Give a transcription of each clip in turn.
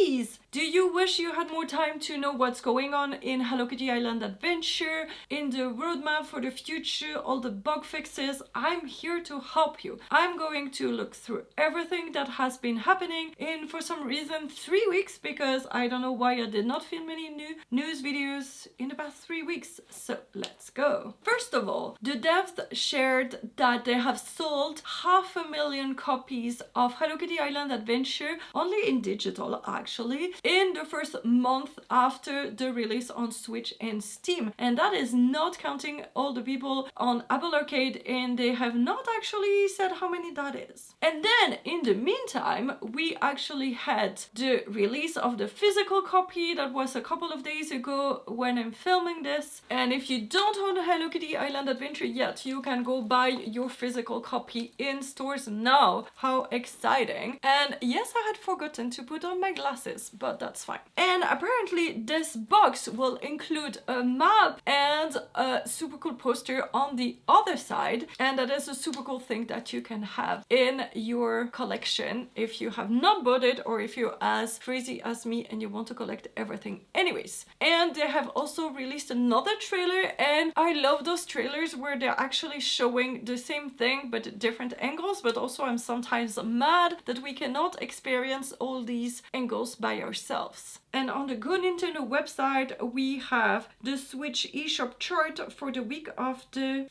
please, do you wish you had more time to know what's going on in Hello Kitty Island Adventure, in the roadmap for the future, all the bug fixes? I'm here to help you. I'm going to look through everything that has been happening in, for some reason, 3 weeks, because I don't know why I did not film any new news videos in the past 3 weeks. So let's go. First of all, the devs shared that they have sold 500,000 copies of Hello Kitty Island Adventure, only in digital actually, in the first month after the release on Switch and Steam. And that is not counting all the people on Apple Arcade, and they have not actually said how many that is. And then in the meantime, we actually had the release of the physical copy that was a couple of days ago when I'm filming this. And if you don't own Hello Kitty Island Adventure yet, you can go buy your physical copy in stores now. How exciting. And yes, I had forgotten to put on my glasses, but that's fine. And apparently this box will include a map and a super cool poster on the other side, and that is a super cool thing that you can have in your collection if you have not bought it, or if you're as crazy as me and you want to collect everything anyways. And they have also released another trailer, and I love those trailers where they're actually showing the same thing but at different angles, but also I'm sometimes mad that we cannot experience all these angles by ourselves. And on the Go Nintendo website, we have the Switch eShop chart for the week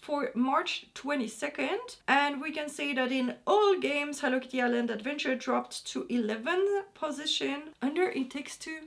for March 22nd. And we can say that in all games, Hello Kitty Island Adventure dropped to 11th position under It Takes Two.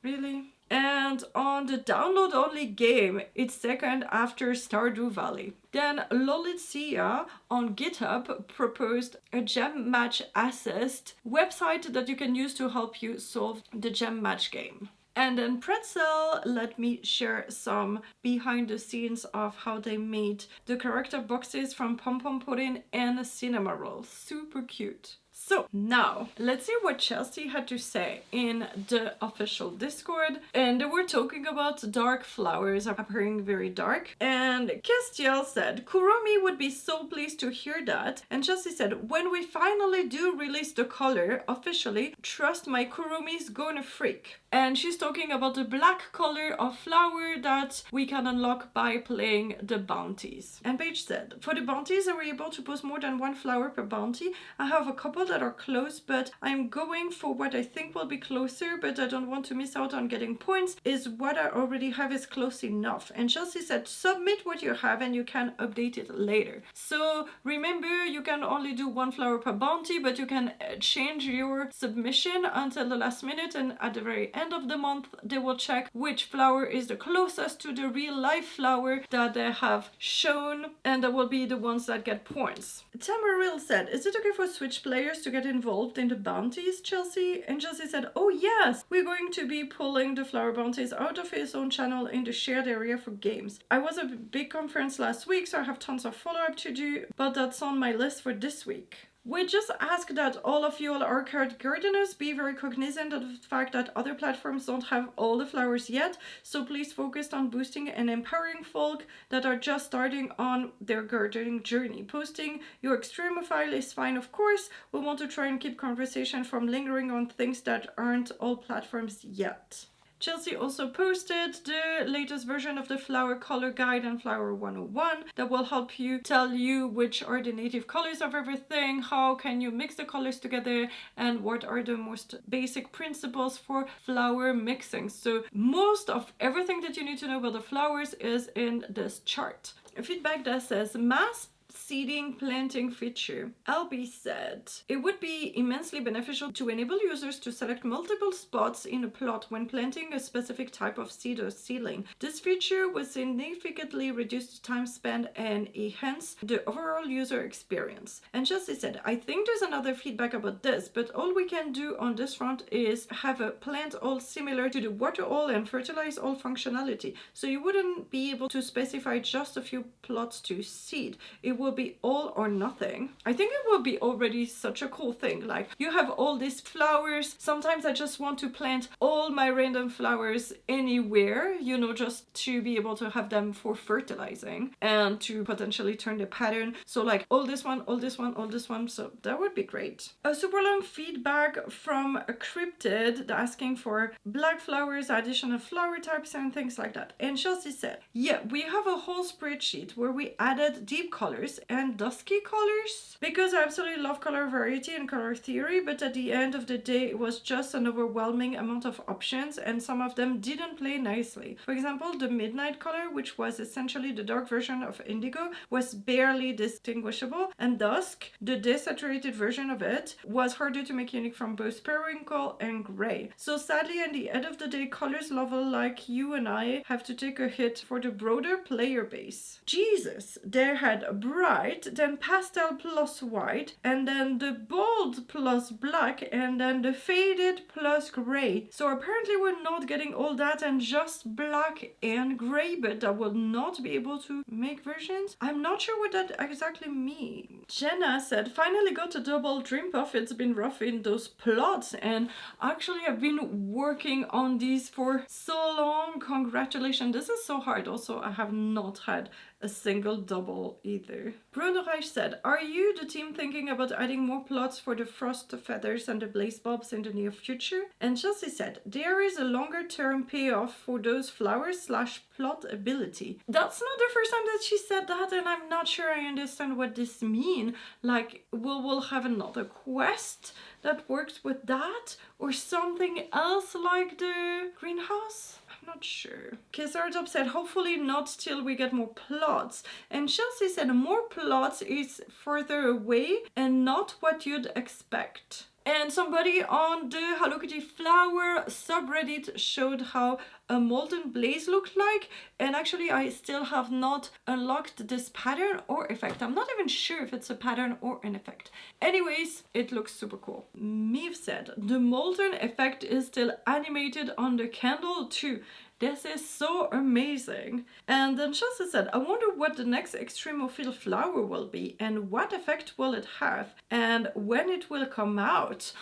Really? And on the download only game, it's second after Stardew Valley. Then Lolitsia on GitHub proposed a gem match assist website that you can use to help you solve the gem match game. And then Pretzel let me share some behind the scenes of how they made the character boxes from Pom Pom Pudding and Cinema Roll. Super cute. So now let's see what Chelsea had to say in the official Discord. And they were talking about dark flowers appearing very dark. And Castiel said, Kuromi would be so pleased to hear that. And Chelsea said, when we finally do release the color officially, trust my Kuromi's gonna freak. And she's talking about the black color of flower that we can unlock by playing the bounties. And Paige said, for the bounties, are we able to post more than one flower per bounty? I have a couple that are close, but I'm going for what I think will be closer, but I don't want to miss out on getting points, is what I already have is close enough. And Chelsea said, submit what you have and you can update it later. So remember, you can only do one flower per bounty, but you can change your submission until the last minute, and at the very end of the month, they will check which flower is the closest to the real life flower that they have shown, and that will be the ones that get points. Tamaril said, is it okay for Switch players to get involved in the bounties, Chelsea? And Chelsea said, oh yes, we're going to be pulling the flower bounties out of his own channel in the shared area for games. I was at a big conference last week, so I have tons of follow-up to do, but that's on my list for this week. We just ask that all of you arcade gardeners be very cognizant of the fact that other platforms don't have all the flowers yet, so please focus on boosting and empowering folk that are just starting on their gardening journey. Posting your Extremophile is fine, of course. We want to try and keep conversation from lingering on things that aren't all platforms yet. Chelsea also posted the latest version of the Flower Color Guide and Flower 101 that will help you tell you which are the native colors of everything, how can you mix the colors together, and what are the most basic principles for flower mixing. So most of everything that you need to know about the flowers is in this chart. A feedback that says mass seeding planting feature. LB said, it would be immensely beneficial to enable users to select multiple spots in a plot when planting a specific type of seed or seedling. This feature would significantly reduce the time spent and enhance the overall user experience. And Chelsea said, I think there's another feedback about this, but all we can do on this front is have a plant all similar to the water all and fertilize all functionality. So you wouldn't be able to specify just a few plots to seed. It will be all or nothing. I think it will be already such a cool thing. Like, you have all these flowers. Sometimes I just want to plant all my random flowers anywhere, you know, just to be able to have them for fertilizing and to potentially turn the pattern. So like all this one, all this one, all this one. So that would be great. A super long feedback from a cryptid asking for black flowers, addition of flower types and things like that. And Chelsea said, yeah, we have a whole spreadsheet where we added deep colors and dusky colors because I absolutely love color variety and color theory, but at the end of the day it was just an overwhelming amount of options and some of them didn't play nicely. For example, the midnight color, which was essentially the dark version of indigo, was barely distinguishable, and dusk, the desaturated version of it, was harder to make unique from both periwinkle and gray. So sadly, at the end of the day, colors level like you and I have to take a hit for the broader player base. Jesus, they had bright, then pastel plus white, and then the bold plus black, and then the faded plus gray. So apparently we're not getting all that and just black and gray, but I will not be able to make versions. I'm not sure what that exactly means. Jenna said, finally got a double dream puff. It's been rough in those plots, and actually I've been working on these for so long. Congratulations. This is so hard. Also, I have not had a single double either. Bruno Reich said, are you the team thinking about adding more plots for the frost feathers and the blaze bulbs in the near future? And Chelsea said, there is a longer term payoff for those flowers / plot ability. That's not the first time that she said that, and I'm not sure I understand what this means. Like, we'll have another quest that works with that, or something else like the greenhouse? I'm not sure. Kizardop said, hopefully not till we get more plots. And Chelsea said, more plots is further away and not what you'd expect. And somebody on the Hello Kitty flower subreddit showed how a molten blaze looked like, and actually I still have not unlocked this pattern or effect. I'm not even sure if it's a pattern or an effect. Anyways, it looks super cool. Meave said, the molten effect is still animated on the candle too. This is so amazing. And then Chelsea said, I wonder what the next extremophile flower will be and what effect will it have and when it will come out.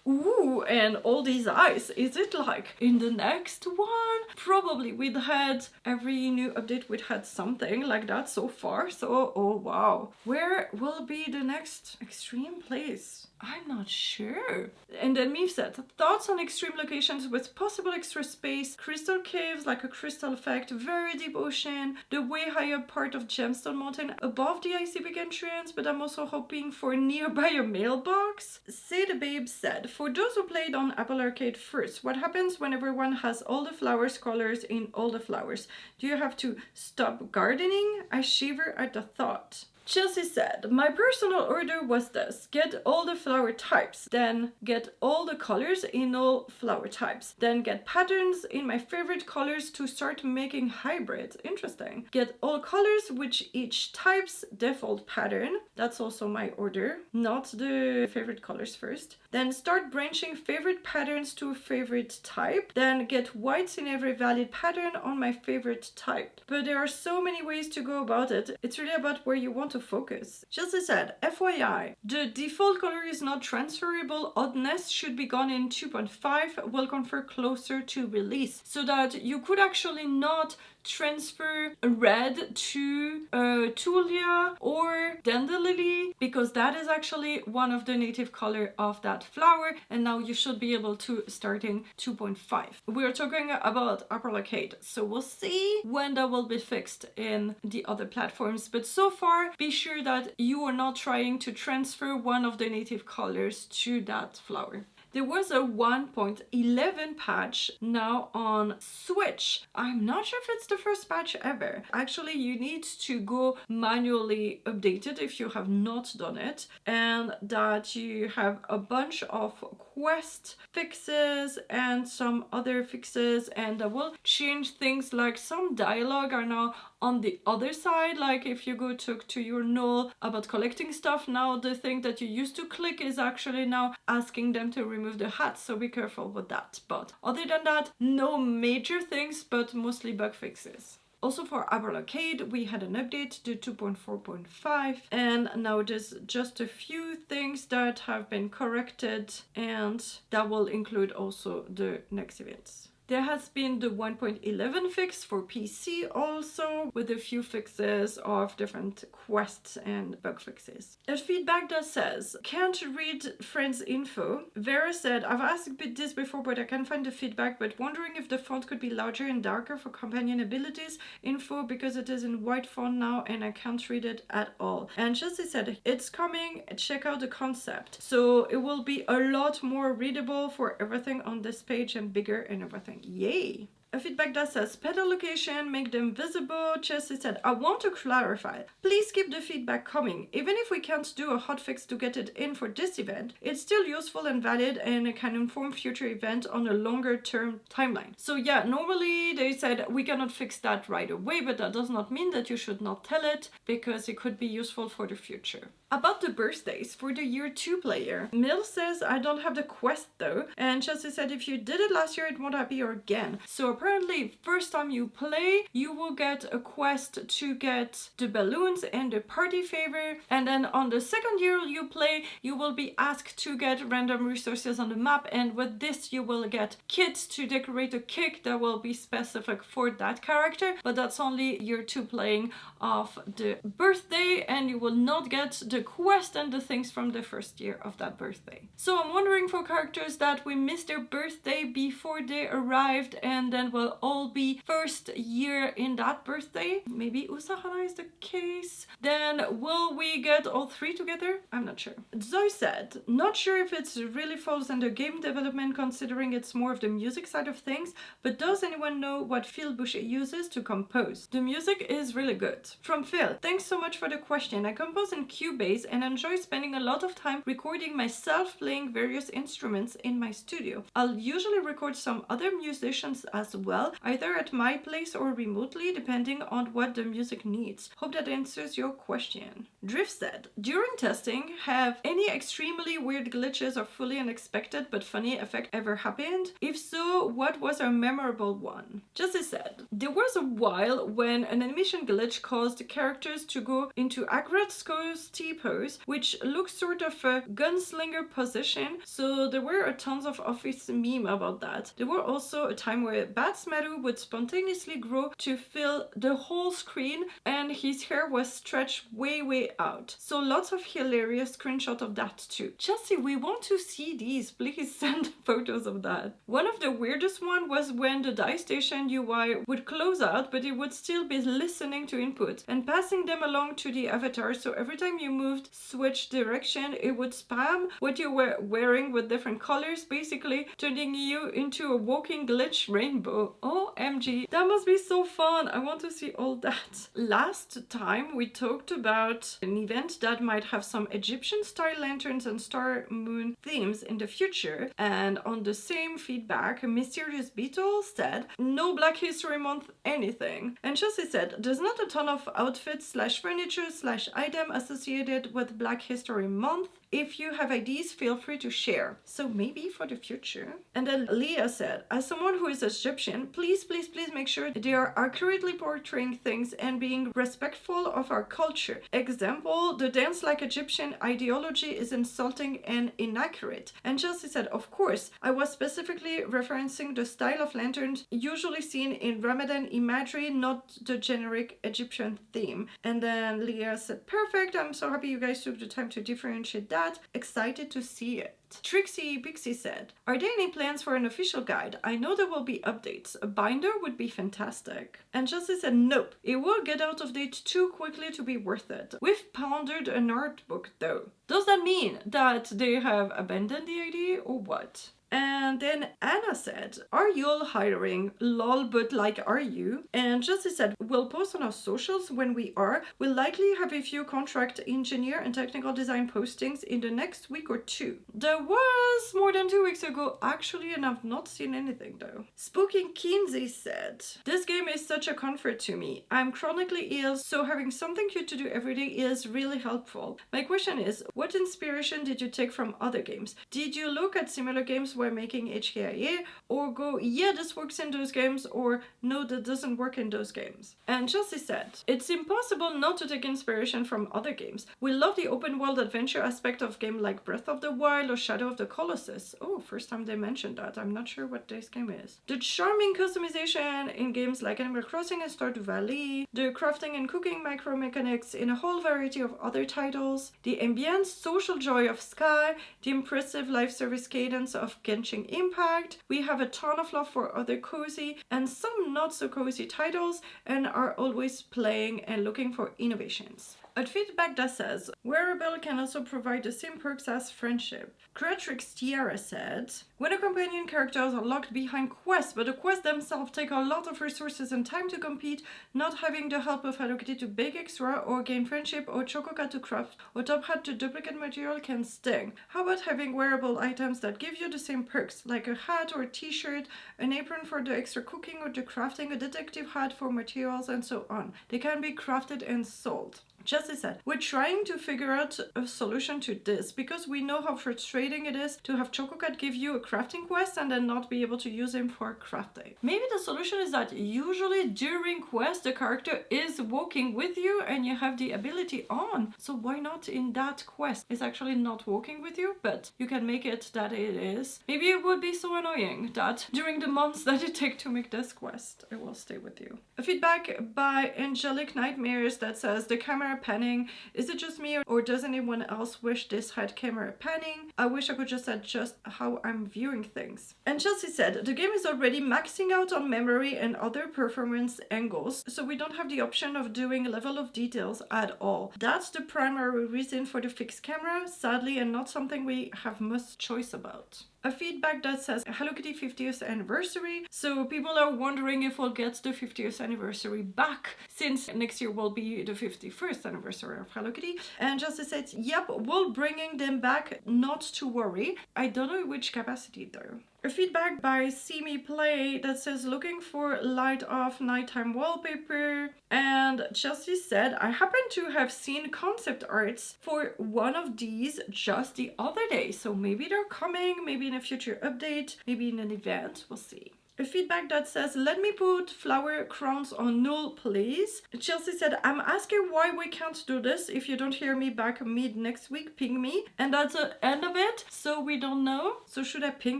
Ooh, and all these eyes. Is it like in the next one? Probably. We'd had every new update, we'd had something like that so far. So, oh wow. Where will be the next extreme place? I'm not sure. And then Meave said, thoughts on extreme locations with possible extra space, crystal caves like a crystal effect, very deep ocean, the way higher part of Gemstone Mountain above the icy big entrance, but I'm also hoping for nearby a mailbox. Say the Babe said, for those who played on Apple Arcade first, what happens when everyone has all the flowers colors in all the flowers? Do you have to stop gardening? I shiver at the thought. Chelsea said, my personal order was this: get all the flower types, then get all the colors in all flower types, then get patterns in my favorite colors to start making hybrids. Interesting. Get all colors with each type's default pattern. That's also my order, not the favorite colors first. Then start branching favorite patterns to a favorite type. Then get whites in every valid pattern on my favorite type. But there are so many ways to go about it. It's really about where you want to focus. Chelsea said, FYI, the default color is not transferable. Oddness should be gone in 2.5. Will confer closer to release, so that you could actually not transfer red to Tulia or Dandelion, because that is actually one of the native color of that flower, and now you should be able to starting 2.5. We're talking about Apple Arcade, so we'll see when that will be fixed in the other platforms, but so far be sure that you are not trying to transfer one of the native colors to that flower. There was a 1.11 patch now on Switch. I'm not sure if it's the first patch ever. Actually, you need to go manually update it if you have not done it, and that you have a bunch of quest fixes and some other fixes, and that will change things like some dialogue are now on the other side. Like if you go talk to your Null about collecting stuff, now the thing that you used to click is actually now asking them to remove the hat, so be careful with that. But other than that, no major things, but mostly bug fixes. Also for Apple Arcade, we had an update to 2.4.5, and now there's just a few things that have been corrected, and that will include also the next events. There has been the 1.11 fix for PC also, with a few fixes of different quests and bug fixes. A feedback that says, can't read friends info. Vera said, I've asked this before but I can't find the feedback, but wondering if the font could be larger and darker for companion abilities info because it is in white font now and I can't read it at all. And Chelsea said, it's coming, check out the concept. So it will be a lot more readable for everything on this page and bigger and everything. Yay! A feedback that says pedal location, make them visible. Chelsea said, I want to clarify. Please keep the feedback coming. Even if we can't do a hotfix to get it in for this event, it's still useful and valid and it can inform future events on a longer term timeline. So yeah, normally they said we cannot fix that right away, but that does not mean that you should not tell it because it could be useful for the future. About the birthdays for the year 2 player, Mill says, I don't have the quest though. And Chelsea said, if you did it last year, it won't appear again. So apparently, first time you play, you will get a quest to get the balloons and the party favor. And then on the second year you play, you will be asked to get random resources on the map. And with this, you will get kits to decorate a cake that will be specific for that character. But that's only year 2 playing of the birthday, and you will not get the quest and the things from the first year of that birthday. So I'm wondering for characters that we missed their birthday before they arrived and then will all be first year in that birthday. Maybe Usahana is the case. Then will we get all 3 together? I'm not sure. Zoe said, not sure if it really falls under game development considering it's more of the music side of things, but does anyone know what Phil Boucher uses to compose? The music is really good. From Phil, thanks so much for the question. I compose in Cubase and enjoy spending a lot of time recording myself playing various instruments in my studio. I'll usually record some other musicians as well, either at my place or remotely, depending on what the music needs. Hope that answers your question. Drift said, during testing, have any extremely weird glitches or fully unexpected but funny effect ever happened? If so, what was a memorable one? Justice said, there was a while when an animation glitch caused the characters to go into Agretzko's T-pose, which looks sort of a gunslinger position, so there were a tons of office meme about that. There were also a time where Batsmaru would spontaneously grow to fill the whole screen and his hair was stretched way out. So lots of hilarious screenshots of that too. Chelsea, we want to see these. Please send photos of that. One of the weirdest one was when the Dice Station UI would close out, but it would still be listening to input and passing them along to the avatar, so every time you moved switch direction it would spam what you were wearing with different colors, basically turning you into a walking glitch rainbow. OMG, that must be so fun. I want to see all that. Last time we talked about an event that might have some Egyptian style lanterns and star moon themes in the future, and on the same feedback Mysterious Beetle said no Black History Month anything, and Chelsea said there's not a ton of outfits slash furniture slash item associated with Black History Month. If you have ideas, feel free to share. So maybe for the future. And then Leah said, as someone who is Egyptian, please make sure they are accurately portraying things and being respectful of our culture. Example, the dance like Egyptian ideology is insulting and inaccurate. And Chelsea said, of course, I was specifically referencing the style of lanterns usually seen in Ramadan imagery, not the generic Egyptian theme. And then Leah said, perfect, I'm so happy you guys took the time to differentiate that. Excited to see it. Trixie Pixie said, are there any plans for an official guide? I know there will be updates. A binder would be fantastic. And Chelsea said, nope. It will get out of date too quickly to be worth it. We've pondered an art book though. Does that mean that they have abandoned the idea or what? And then Anna said, are you all hiring? Lol, but like, are you? And Jesse said, we'll post on our socials when we are. We'll likely have a few contract engineer and technical design postings in the next week or 2. There was more than 2 weeks ago, actually, and I've not seen anything though. Spooky Kinsey said, this game is such a comfort to me. I'm chronically ill, so having something cute to do every day is really helpful. My question is, what inspiration did you take from other games? Did you look at similar games when by making HKIA, or go, yeah, this works in those games, or no, that doesn't work in those games. And Chelsea said, it's impossible not to take inspiration from other games. We love the open world adventure aspect of game like Breath of the Wild or Shadow of the Colossus. Oh, first time they mentioned that. I'm not sure what this game is. The charming customization in games like Animal Crossing and Stardew Valley, the crafting and cooking micro mechanics in a whole variety of other titles, the ambient social joy of Sky, the impressive live service cadence of Genshin Impact. We have a ton of love for other cozy and some not so cozy titles and are always playing and looking for innovations. A feedback that says, wearable can also provide the same perks as friendship. Creatrix Tiara said, when a companion characters are locked behind quests, but the quests themselves take a lot of resources and time to complete, not having the help of Hello Kitty to bake extra or gain friendship or Chococat to craft or Top Hat to duplicate material can sting. How about having wearable items that give you the same perks, like a hat or a t-shirt, an apron for the extra cooking or the crafting, a detective hat for materials, and so on. They can be crafted and sold. Chelsea said, we're trying to figure out a solution to this because we know how frustrating it is to have Chococat give you a crafting quest and then not be able to use him for crafting. Maybe the solution is that usually during quest the character is walking with you and you have the ability on. So why not in that quest? It's actually not walking with you, but you can make it that it is. Maybe it would be so annoying that during the months that it takes to make this quest, it will stay with you. A feedback by Angelic Nightmares that says, the camera panning. Is it just me or does anyone else wish this had camera panning? I wish I could just adjust how I'm viewing things. And Chelsea said, the game is already maxing out on memory and other performance angles, so we don't have the option of doing level of details at all. That's the primary reason for the fixed camera, sadly, and not something we have much choice about. A feedback that says Hello Kitty 50th anniversary. So people are wondering if we'll get the 50th anniversary back since next year will be the 51st anniversary of Hello Kitty. And Justice said, yep, we're bringing them back, not to worry. I don't know which capacity though. A feedback by See Me Play that says looking for light off nighttime wallpaper. And Chelsea said, I happen to have seen concept arts for one of these just the other day. So maybe they're coming, maybe in a future update, maybe in an event, we'll see. A feedback that says, let me put flower crowns on null, please. Chelsea said, I'm asking why we can't do this. If you don't hear me back mid next week, ping me. And that's the end of it. So we don't know. So should I ping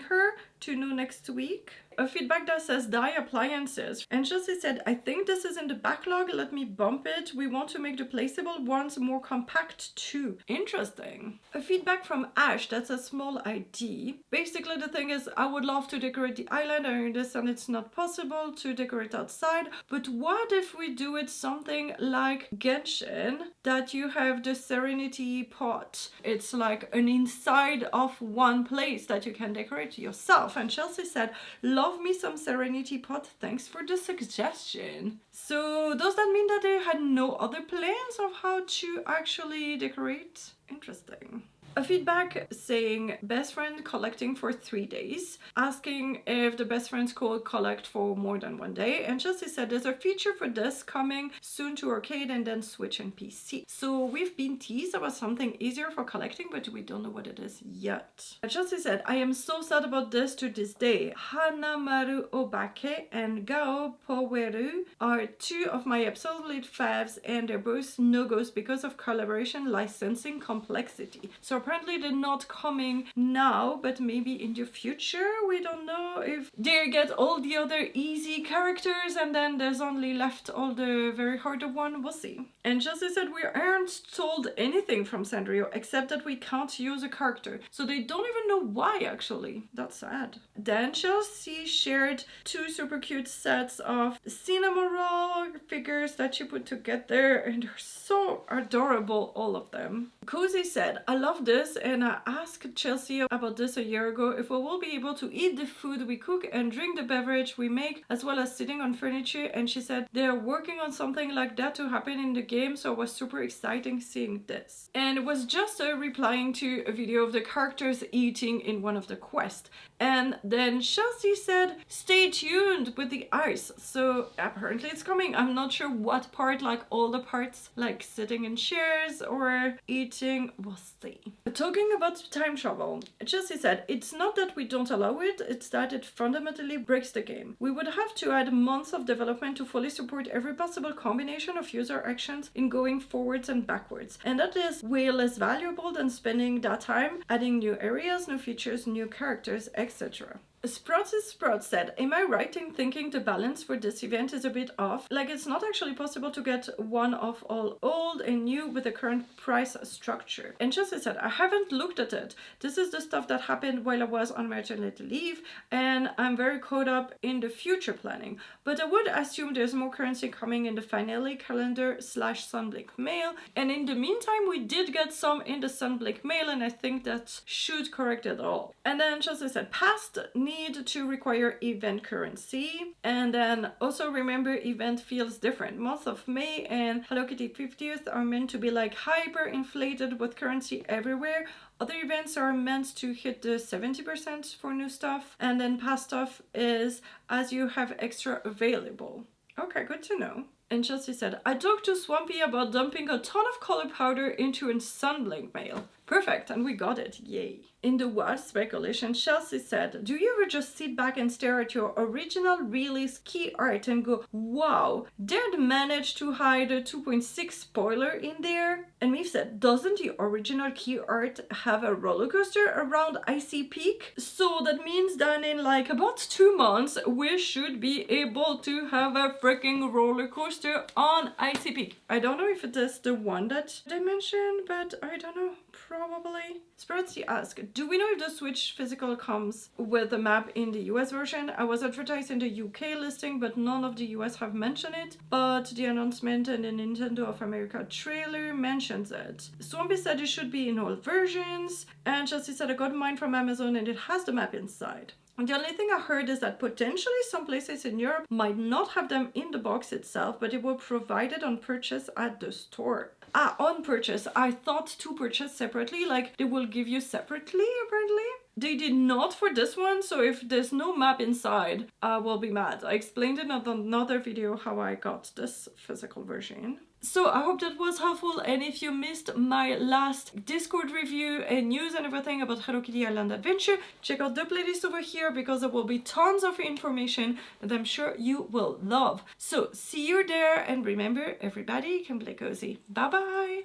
her to know next week? A feedback that says dye appliances. And Chelsea said, I think this is in the backlog. Let me bump it. We want to make the placeable ones more compact too. Interesting. A feedback from Ash that says small ID. Basically the thing is, I would love to decorate the island. I understand it's not possible to decorate outside. But what if we do it something like Genshin, that you have the Serenity pot. It's like an inside of one place that you can decorate yourself. And Chelsea said, love me some Serenity pot, thanks for the suggestion. So does that mean that they had no other plans of how to actually decorate? Interesting. A feedback saying best friend collecting for 3 days, asking if the best friends could collect for more than 1 day, and Chelsea said there's a feature for this coming soon to arcade and then Switch and PC. So we've been teased about something easier for collecting, but we don't know what it is yet. Chelsea said, I am so sad about this to this day. Hanamaru Obake and Gao Poweru are two of my absolute faves and they're both no-goes because of collaboration licensing complexity. So apparently they're not coming now, but maybe in the future. We don't know if they get all the other easy characters and then there's only left all the very harder one. We'll see. And Chelsea said we aren't told anything from Sanrio except that we can't use a character. So they don't even know why actually. That's sad. Then Chelsea shared 2 super cute sets of cinnamon roll figures that she put together and they're so adorable, all of them. Cozy said, I love this and I asked Chelsea about this a year ago if we will be able to eat the food we cook and drink the beverage we make as well as sitting on furniture, and she said they're working on something like that to happen in the game, so it was super exciting seeing this. And it was just replying to a video of the characters eating in one of the quests. And then Chelsea said stay tuned with the ice, so apparently it's coming. I'm not sure what part, like all the parts, like sitting in chairs or eating, we'll see. Talking about time travel, Chelsea said, it's not that we don't allow it, it's that it fundamentally breaks the game. We would have to add months of development to fully support every possible combination of user actions in going forwards and backwards. And that is way less valuable than spending that time adding new areas, new features, new characters, etc. Sprout said, am I right in thinking the balance for this event is a bit off? Like it's not actually possible to get one of all old and new with the current price structure. And Chelsea said, I haven't looked at it. This is the stuff that happened while I was on maternity leave and I'm very caught up in the future planning. But I would assume there's more currency coming in the finale calendar / Sunblink mail. And in the meantime, we did get some in the Sunblink mail and I think that should correct it all. And then Chelsea said, past need to require event currency, and then also remember event feels different. Month of May and Hello Kitty 50th are meant to be like hyper inflated with currency everywhere. Other events are meant to hit the 70% for new stuff, and then past stuff is as you have extra available. Okay, good to know. And Chelsea said, I talked to Swampy about dumping a ton of color powder into a Sunblink mail. Perfect, and we got it, yay. In the wild speculation, Chelsea said, do you ever just sit back and stare at your original release key art and go, wow, they'd managed to hide a 2.6 spoiler in there? And Meave said, doesn't the original key art have a roller coaster around Icy Peak? So that means that in like about 2 months, we should be able to have a freaking roller coaster on Icy Peak. I don't know if it is the one that they mentioned, but I don't know. Probably. Sproutsy asked, do we know if the Switch physical comes with the map in the US version? I was advertised in the UK listing, but none of the US have mentioned it. But the announcement in the Nintendo of America trailer mentions it. Swampy said it should be in all versions. And Chelsea said, I got mine from Amazon and it has the map inside. And the only thing I heard is that potentially some places in Europe might not have them in the box itself, but it will provide it on purchase at the store. On purchase. I thought to purchase separately, like they will give you separately, apparently. They did not for this one, so if there's no map inside, I will be mad. I explained in another video how I got this physical version. So I hope that was helpful, and if you missed my last Discord review and news and everything about Hello Kitty Island Adventure, check out the playlist over here because there will be tons of information that I'm sure you will love. So see you there, and remember, everybody can play cozy. Bye bye!